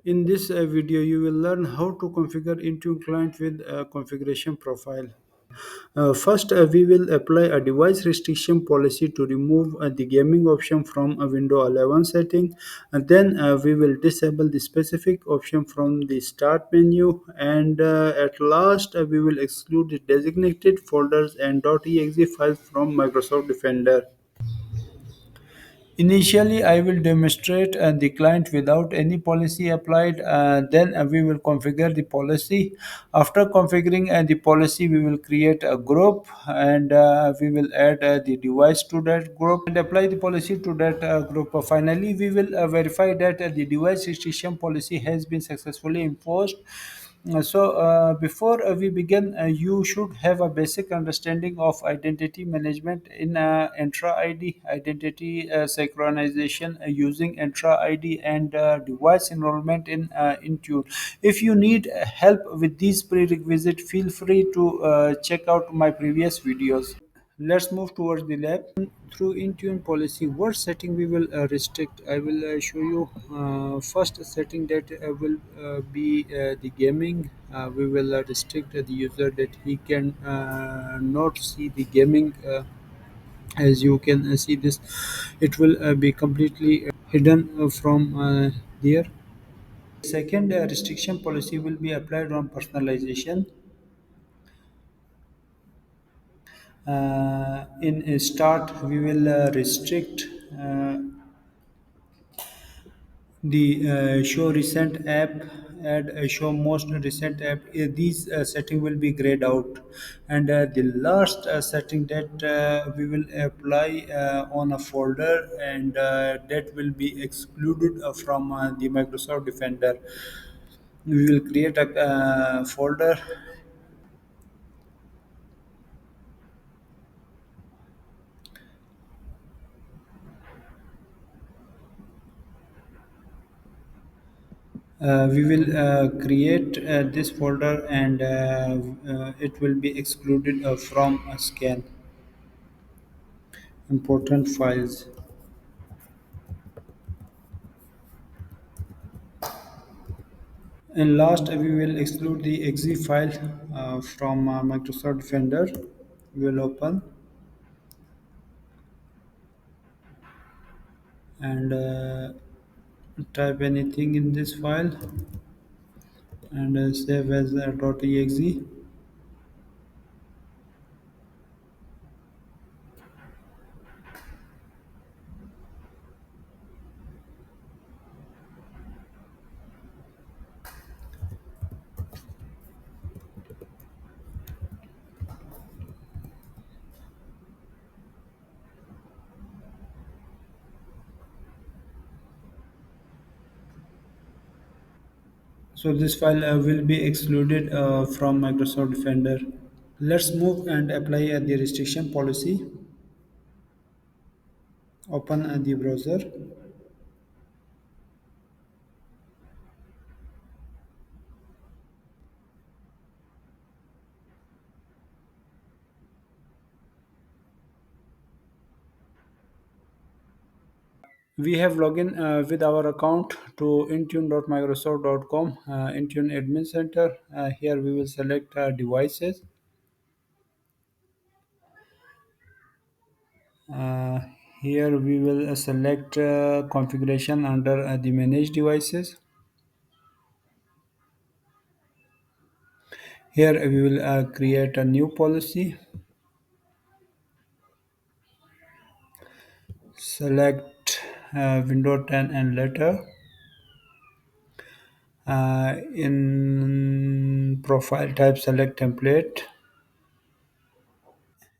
In this video, you will learn how to configure Intune client with a configuration profile. First, we will apply a device restriction policy to remove the gaming option from a Windows 11 setting. And then we will disable the specific option from the start menu. And at last, we will exclude the designated folders and .exe files from Microsoft Defender. Initially, I will demonstrate the client without any policy applied. Then we will configure the policy. After configuring the policy, we will create a group and we will add the device to that group and apply the policy to that group. Finally, we will verify that the device restriction policy has been successfully enforced. Before we begin, you should have a basic understanding of identity management in Entra ID, identity synchronization using Entra ID, and device enrollment in Intune. If you need help with these prerequisites, feel free to check out my previous videos. Let's move towards the lab. Through Intune policy, what setting we will restrict? I will show you first setting that will be the gaming. We will restrict the user that he can not see the gaming. As you can see this, it will be completely hidden from there. Second restriction policy will be applied on personalization. In a start, we will restrict uh, the show recent app, add show most recent app. These setting will be grayed out, and the last setting that we will apply on a folder, and that will be excluded from the Microsoft Defender. We will create a folder. We will create this folder, and it will be excluded from a scan important files. And last, we will exclude the exe file from Microsoft Defender. We will open and type anything in this file and save as .exe. So this file will be excluded from Microsoft Defender. Let's move and apply the restriction policy. Open the browser. We have login with our account to intune.microsoft.com, Intune Admin Center. Here we will select devices. Uh, Here we will select configuration under the manage devices. Here we will create a new policy. Select Windows 10 and later. In profile type, select template.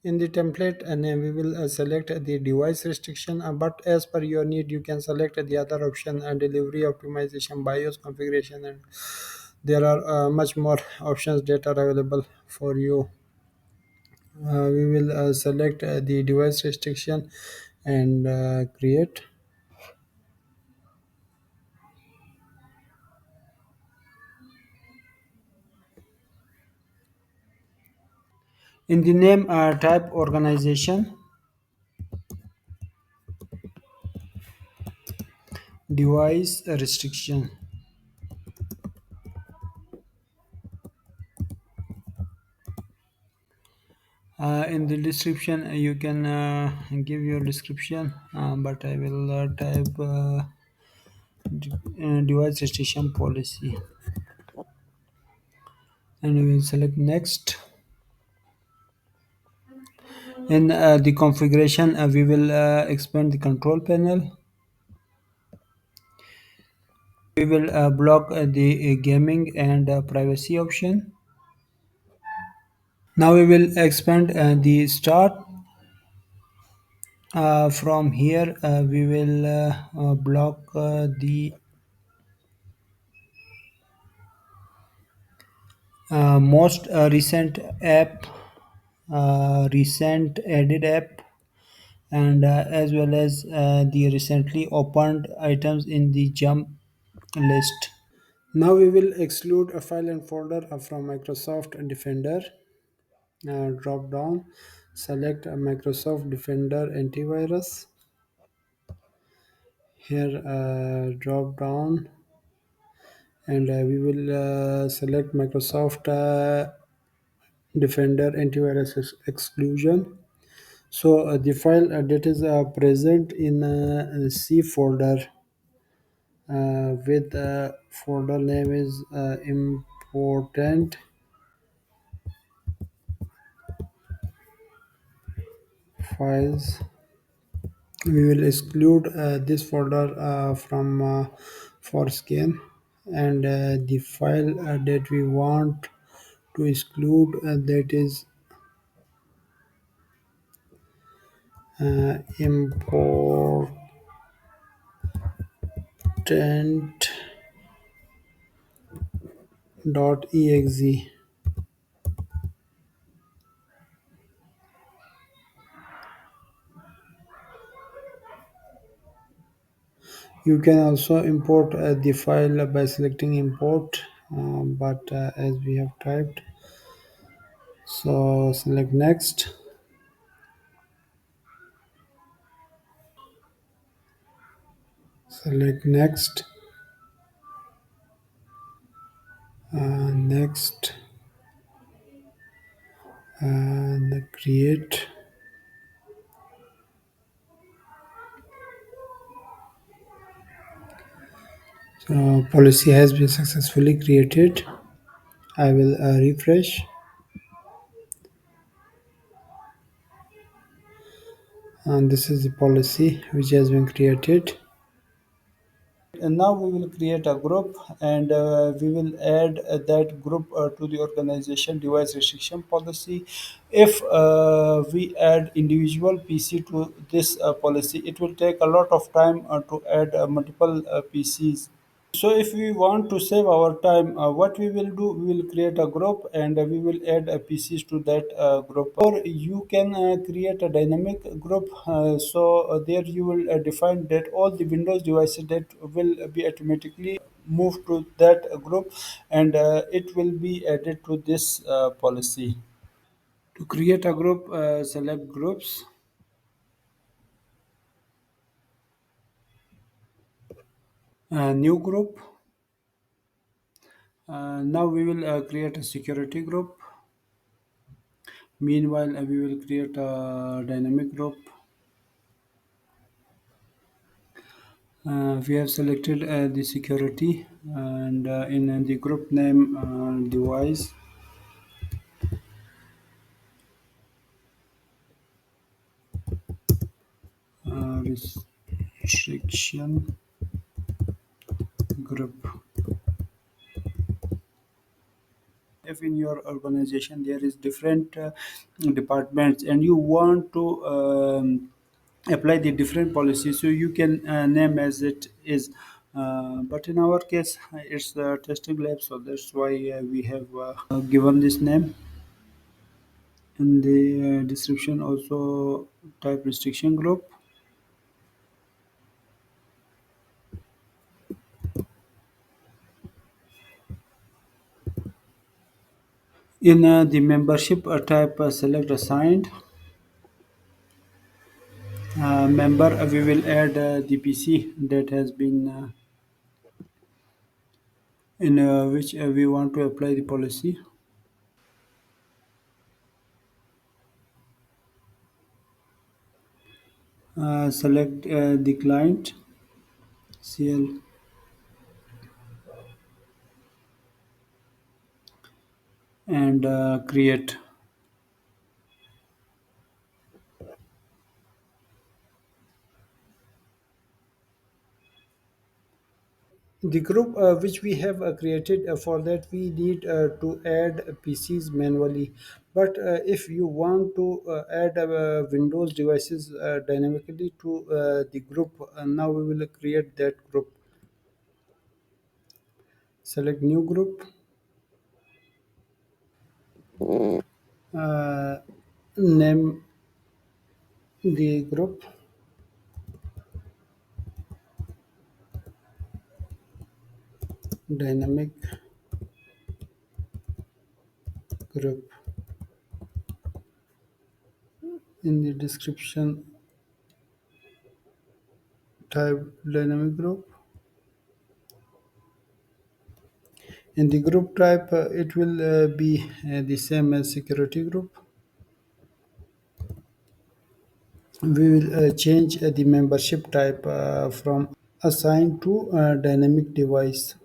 In the template name, we will select the device restriction, but as per your need, you can select the other option and delivery optimization, BIOS configuration, and there are much more options that are available for you. We will select the device restriction and create. In the name, type organization, device restriction. In the description, you can give your description, but I will type device restriction policy, and we will select next. In the configuration, we will expand the control panel. We will block the gaming and privacy option. Now we will expand the start. From here, we will block the most recent app, recent added app, and as well as the recently opened items in the jump list. Now we will exclude a file and folder from Microsoft Defender. Drop down, select Microsoft Defender Antivirus. Here, drop down, and we will select Microsoft Defender Antivirus Exclusion. So the file that is present in C folder with folder name is important files. We will exclude this folder from foreskin, and the file that we want to exclude that is important.exe. You can also import the file by selecting import, but as we have typed, so select next, select next, next, and create. So policy has been successfully created. I will refresh, and this is the policy which has been created. And now we will create a group, and we will add that group to the organization device restriction policy. If we add individual PC to this policy, it will take a lot of time to add multiple PCs. So if we want to save our time, what we will do, we will create a group, and we will add PCs to that group. Or you can create a dynamic group. So there you will define that all the Windows devices that will be automatically moved to that group, and it will be added to this policy. To create a group, select groups, new group. Now we will create a security group. Meanwhile, we will create a dynamic group. We have selected the security, and in the group name device, restriction group. If in your organization there is different departments, and you want to apply the different policies, so you can name as it is, but in our case it's the testing lab, so that's why we have given this name. In the description also type restriction group. In the membership type, select assigned member. We will add the PC that has been in which we want to apply the policy. Select the client CL and create. The group which we have created for that we need to add PCs manually. But if you want to add Windows devices dynamically to the group, now we will create that group. Select new group, uh, name the group dynamic group. In the description, type dynamic group. In the group type, it will be the same as security group. We will change the membership type from assigned to dynamic device.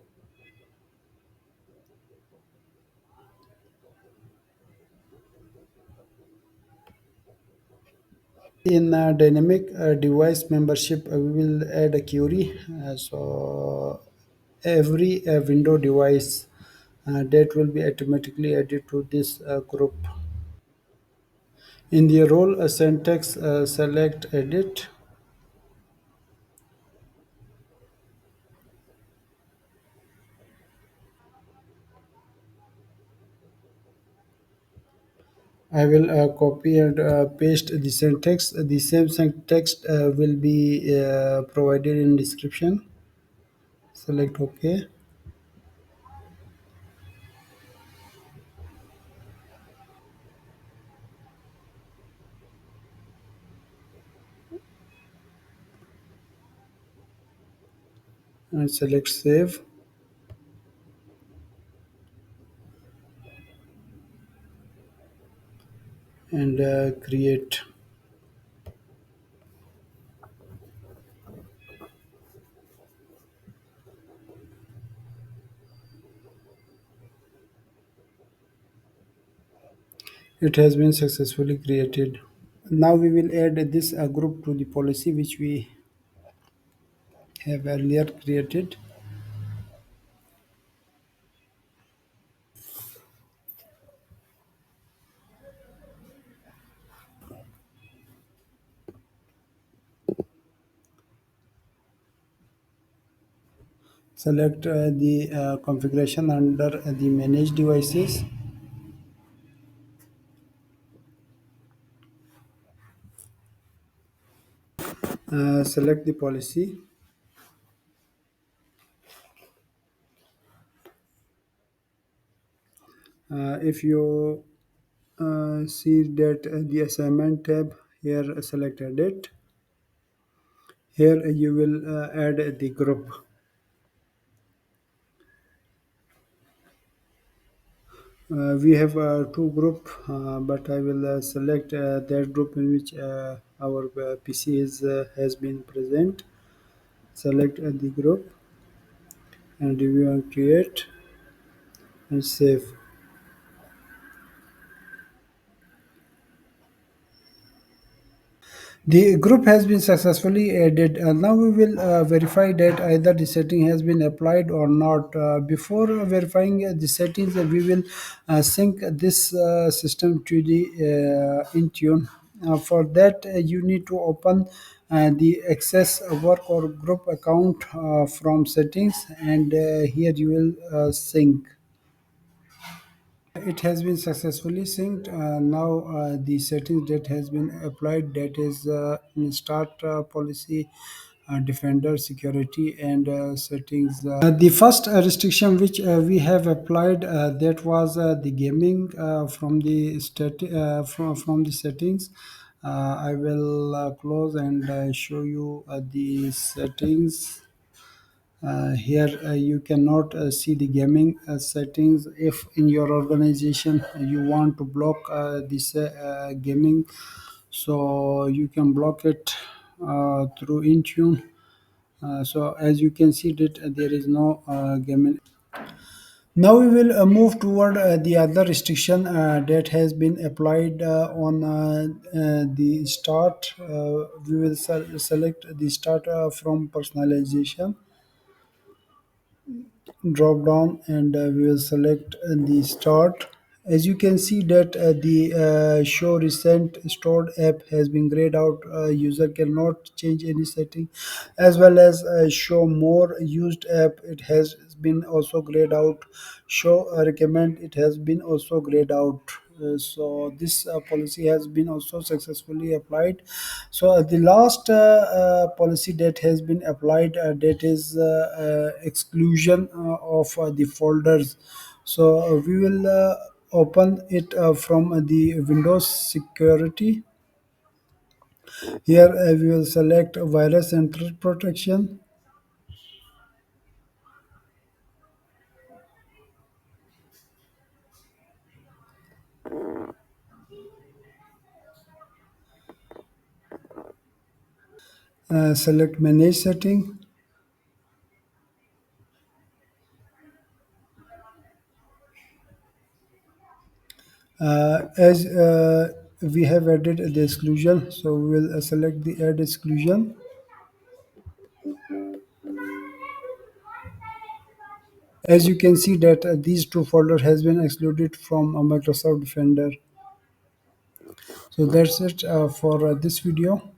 In dynamic device membership, we will add a query. So every window device that will be automatically added to this group. In the role syntax, select edit. I will copy and paste the syntax. The same syntax will be provided in description. Select OK and select save and create. It has been successfully created. Now we will add this group to the policy which we have earlier created. Select the configuration under the manage devices. Select the policy. If you see that the assignment tab here, select edit. Here you will add the group. We have two group, but I will select that group in which our PC has been present. Select the group and review and create and save. The group has been successfully added. Now we will verify that either the setting has been applied or not. Before verifying the settings, we will sync this system to the Intune. For that, you need to open the access work or group account from settings, and here you will sync. It has been successfully synced. Now the settings that has been applied, that is in start policy, defender security and settings. The first restriction which we have applied, that was the gaming from the settings. I will close and show you the settings. Here you cannot see the gaming settings. If in your organization you want to block this gaming, so you can block it through Intune. So as you can see that there is no gaming. Now we will move toward the other restriction that has been applied on the start. We will select the start from personalization drop down, and we will select the start. As you can see that the show recent stored app has been grayed out. User cannot change any setting, as well as show more used app, it has been also grayed out. Show recommend, it has been also grayed out. So this policy has been also successfully applied. So the last policy that has been applied, that is exclusion of the folders. So we will open it from the Windows security. Here we will select virus and threat protection. Select manage setting. As we have added the exclusion, so we will select the add exclusion. As you can see that these two folders has been excluded from Microsoft Defender. So that's it for this video.